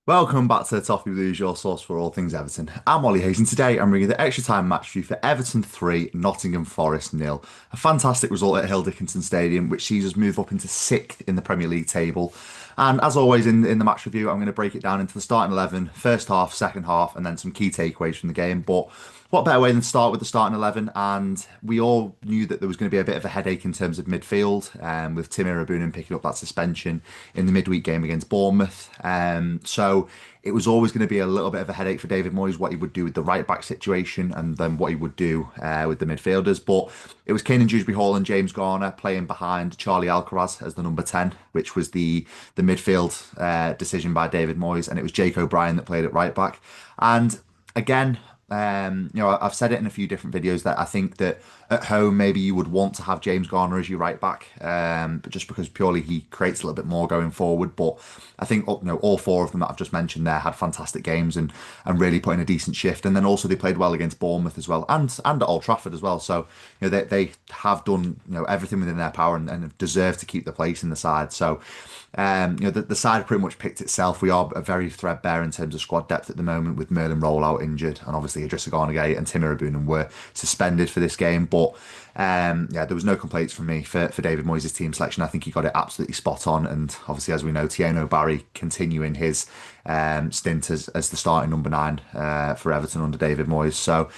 Welcome back to the Toffee Blues, your source for all things Everton. I'm Ollie Hayes, and today I'm bringing the extra time match review for Everton 3, Nottingham Forest nil. A fantastic result at Hill Dickinson Stadium, which sees us move up into sixth in the Premier League table. And as always in the match review, I'm going to break it down into the starting 11, first half, second half, and then some key takeaways from the game. But what better way than to start with the starting 11? And we all knew that there was going to be a bit of a headache in terms of midfield, with Tim Irabunin picking up that suspension in the midweek game against Bournemouth. So it was always going to be a little bit of a headache for David Moyes, what he would do with the right back situation and then what he would do with the midfielders. But it was Kane and Dewsbury Hall and James Garner playing behind Charlie Alcaraz as the number 10, which was the midfield decision by David Moyes. And it was Jake O'Brien that played at right back. And again, I've said it in a few different videos that I think that at home maybe you would want to have James Garner as your right back, but just because purely he creates a little bit more going forward. But I think all four of them that I've just mentioned there had fantastic games and really put in a decent shift. And then also they played well against Bournemouth as well, and at Old Trafford as well. So they have done everything within their power and deserve to keep the place in the side. So the side pretty much picked itself. We are very threadbare in terms of squad depth at the moment, with Merlin Rollout injured, and obviously Idrissa Gana and Tim Irabunin were suspended for this game. But there was no complaints from me for David Moyes' team selection. I think he got it absolutely spot on. And obviously, as we know, Tieno Barry continuing his stint as the starting number 9 for Everton under David Moyes. So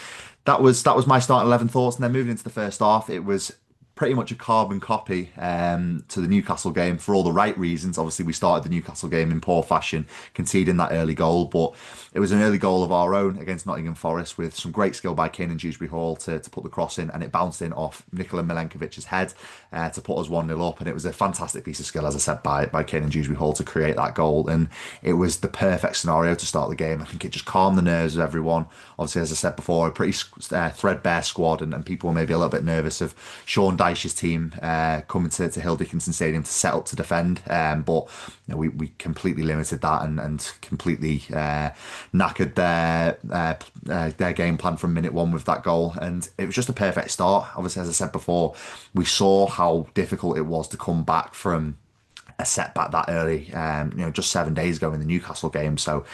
that was my starting 11 thoughts. And then moving into the first half, it was pretty much a carbon copy to the Newcastle game for all the right reasons. Obviously, we started the Newcastle game in poor fashion, conceding that early goal, but it was an early goal of our own against Nottingham Forest with some great skill by Kane and Dewsbury Hall to put the cross in, and it bounced in off Nikola Milenkovic's head to put us 1-0 up. And it was a fantastic piece of skill, as I said, by Kane and Dewsbury Hall to create that goal. And it was the perfect scenario to start the game. I think it just calmed the nerves of everyone. Obviously, as I said before, a pretty threadbare squad, and people were maybe a little bit nervous of Sean Dyche's team coming to Hill Dickinson Stadium to set up to defend. But we completely limited that and completely knackered their game plan from minute one with that goal. And it was just a perfect start. Obviously, as I said before, we saw how difficult it was to come back from a setback that early, just 7 days ago in the Newcastle game. So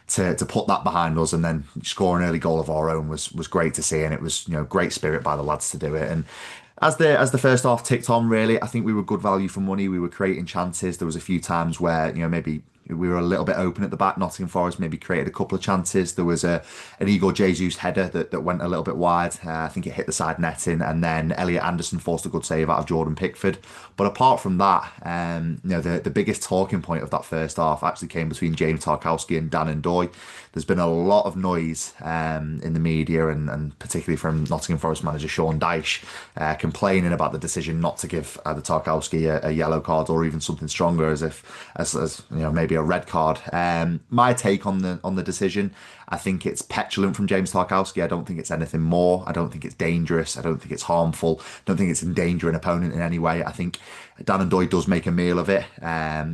to put that behind us and then score an early goal of our own was great to see, and it was great spirit by the lads to do it. And as the first half ticked on, really, I think we were good value for money. We were creating chances. There was a few times where maybe we were a little bit open at the back. Nottingham Forest maybe created a couple of chances. There was an Igor Jesus header that went a little bit wide. I think it hit the side netting, and then Elliot Anderson forced a good save out of Jordan Pickford. But apart from that, the biggest talking point of that first half actually came between James Tarkowski and Dan Ndoye. There's been a lot of noise in the media and particularly from Nottingham Forest manager Sean Dyche complaining about the decision not to give either Tarkowski a yellow card or even something stronger, as maybe a red card. My take on the decision, I think it's petulant from James Tarkowski. I don't think it's anything more. I don't think it's dangerous. I don't think it's harmful. I don't think it's endangering an opponent in any way. I think Dan Ndoye does make a meal of it.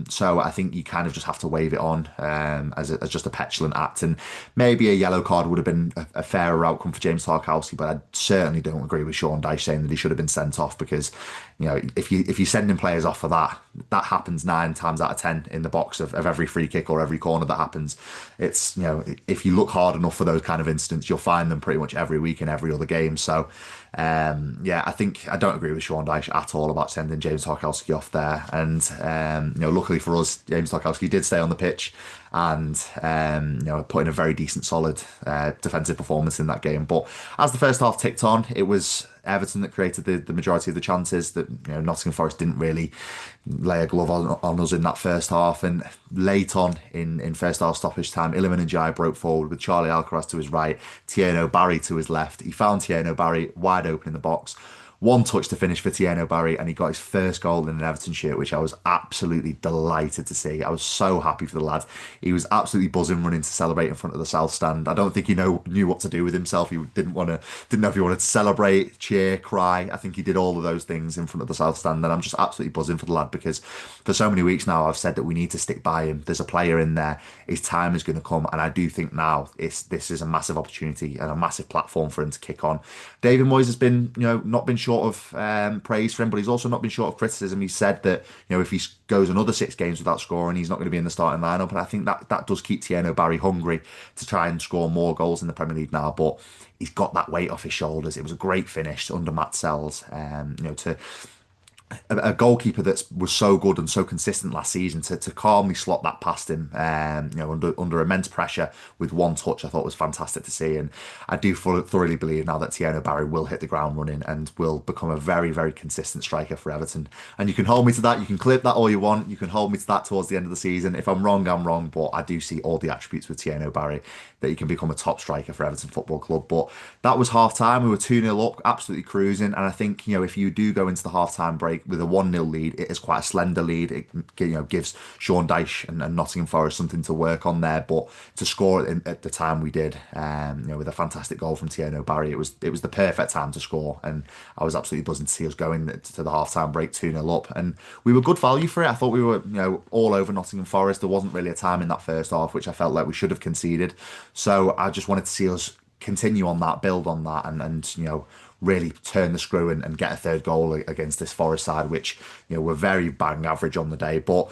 So I think you kind of just have to wave it on as just a petulant act. And maybe a yellow card would have been a fairer outcome for James Tarkowski, but I certainly don't agree with Sean Dyche saying that he should have been sent off, because if you're sending players off for that happens 9 times out of 10 in the box of every free kick or every corner that happens. It's if you look hard enough for those kind of incidents, you'll find them pretty much every week in every other game. So I think I don't agree with Sean Dyche at all about sending James Tarkowski off there. And luckily for us, James Tarkowski did stay on the pitch and put in a very decent, solid defensive performance in that game. But as the first half ticked on, it was Everton that created the majority of the chances. That Nottingham Forest didn't really lay a glove on us in that first half. And late on in first half stoppage time, Iliman Ndiaye broke forward with Charlie Alcaraz to his right, Tieno Barry to his left. He found Tieno Barry wide open in the box. One touch to finish for Tieno Barry, and he got his first goal in an Everton shirt, which I was absolutely delighted to see. I was so happy for the lad. He was absolutely buzzing, running to celebrate in front of the South Stand. I don't think he knew what to do with himself. He didn't know if he wanted to celebrate, cheer, cry. I think he did all of those things in front of the South Stand, and I'm just absolutely buzzing for the lad, because for so many weeks now I've said that we need to stick by him. There's a player in there. His time is going to come, and I do think now this is a massive opportunity and a massive platform for him to kick on. David Moyes has been not been short of praise for him, but he's also not been short of criticism. He said that, if he goes another 6 games without scoring, he's not going to be in the starting lineup. And I think that does keep Thierry Barry hungry to try and score more goals in the Premier League now. But he's got that weight off his shoulders. It was a great finish under Matt Sells, to a goalkeeper that was so good and so consistent last season to calmly slot that past him, under immense pressure with one touch, I thought was fantastic to see. And I do thoroughly believe now that Thierry Barry will hit the ground running and will become a very, very consistent striker for Everton. And you can hold me to that. You can clip that all you want. You can hold me to that towards the end of the season. If I'm wrong, I'm wrong. But I do see all the attributes with Thierry Barry that he can become a top striker for Everton Football Club. But that was half time. We were 2-0 up, absolutely cruising. And I think, if you do go into the half time break with a 1-0 lead, it is quite a slender lead. It gives Sean Dyche and Nottingham Forest something to work on there. But to score at the time we did, with a fantastic goal from Thierry Barry, it was the perfect time to score. And I was absolutely buzzing to see us going to the half time break 2-0 up. And we were good value for it. I thought we were, all over Nottingham Forest. There wasn't really a time in that first half which I felt like we should have conceded. So I just wanted to see us continue on that, build on that, and really turn the screw and get a third goal against this Forest side, which were very bang average on the day. But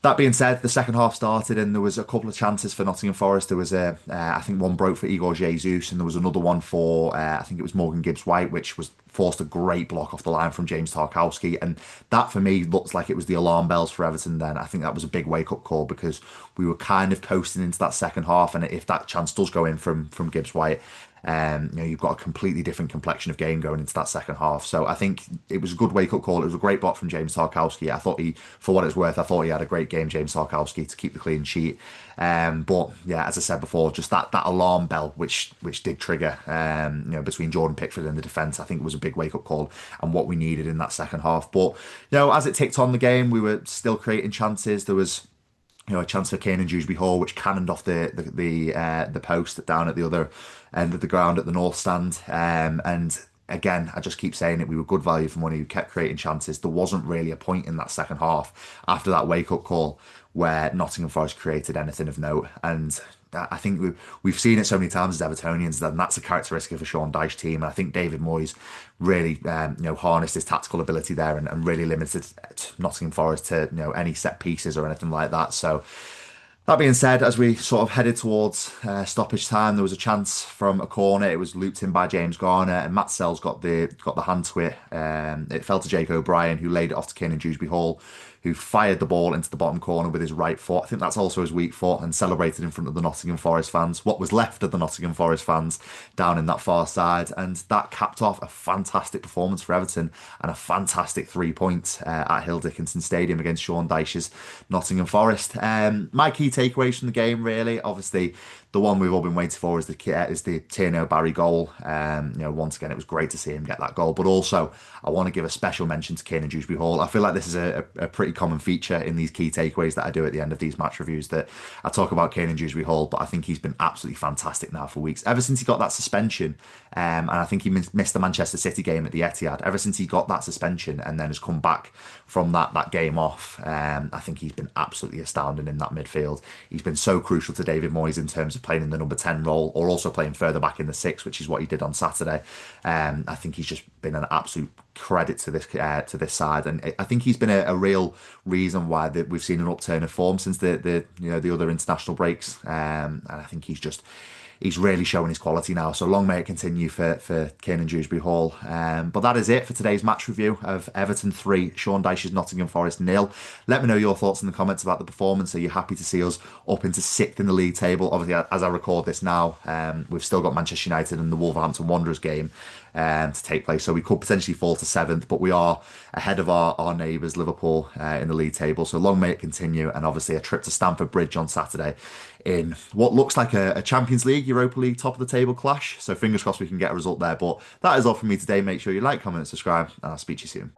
that being said, the second half started and there was a couple of chances for Nottingham Forest. There was I think one broke for Igor Jesus, and there was another one for I think it was Morgan Gibbs-White, which was forced a great block off the line from James Tarkowski. And that for me looks like it was the alarm bells for Everton then. I think that was a big wake-up call because we were kind of coasting into that second half, and if that chance does go in from Gibbs-White, you've got a completely different complexion of game going into that second half. So I think it was a good wake-up call. It was a great block from James Tarkowski. I thought for what it's worth, I thought he had a great game, James Tarkowski, to keep the clean sheet. But yeah, as I said before, just that alarm bell which did trigger, between Jordan Pickford and the defence, I think it was a big wake-up call and what we needed in that second half. But as it ticked on the game, we were still creating chances. There was a chance for Kane and Dewsbury Hall, which cannoned off the post down at the other end of the ground at the north stand. And again, I just keep saying it, we were good value for money. We kept creating chances. There wasn't really a point in that second half after that wake-up call where Nottingham Forest created anything of note. And I think we've seen it so many times as Evertonians, and that's a characteristic of a Sean Dyche team. And I think David Moyes really, harnessed his tactical ability there and really limited Nottingham Forest to, any set pieces or anything like that. So that being said, as we sort of headed towards stoppage time, there was a chance from a corner. It was looped in by James Garner, and Matt Sells got the hand to it. It fell to Jake O'Brien, who laid it off to Kane and Dewsbury Hall, who fired the ball into the bottom corner with his right foot. I think that's also his weak foot, and celebrated in front of the Nottingham Forest fans, what was left of the Nottingham Forest fans down in that far side. And that capped off a fantastic performance for Everton and a fantastic 3 points at Hill Dickinson Stadium against Sean Dyche's Nottingham Forest. My key takeaways from the game, really, obviously, the one we've all been waiting for is the Thierry Barry goal. Once again, it was great to see him get that goal. But also, I want to give a special mention to Kane and Dewsbury Hall. I feel like this is a pretty common feature in these key takeaways that I do at the end of these match reviews, that I talk about Kane and Dewsbury Hall, but I think he's been absolutely fantastic now for weeks. Ever since he got that suspension, and I think he missed the Manchester City game at the Etihad. Ever since he got that suspension and then has come back from that game off, I think he's been absolutely astounding in that midfield. He's been so crucial to David Moyes in terms of playing in the number 10 role, or also playing further back in the 6, which is what he did on Saturday. I think he's just been an absolute credit to this side, and I think he's been a real reason why we've seen an upturn of form since the other international breaks. And I think he's really showing his quality now. So long may it continue for Kane and Dewsbury Hall. But that is it for today's match review of Everton 3, Sean Dyche's Nottingham Forest 0. Let me know your thoughts in the comments about the performance. Are you happy to see us up into 6th in the league table? Obviously, as I record this now, we've still got Manchester United and the Wolverhampton Wanderers game to take place. So we could potentially fall to 7th, but we are ahead of our neighbours, Liverpool, in the league table. So long may it continue. And obviously a trip to Stamford Bridge on Saturday in what looks like a Champions League, Europa League top of the table clash. So fingers crossed we can get a result there. But that is all from me today. Make sure you like, comment, and subscribe, and I'll speak to you soon.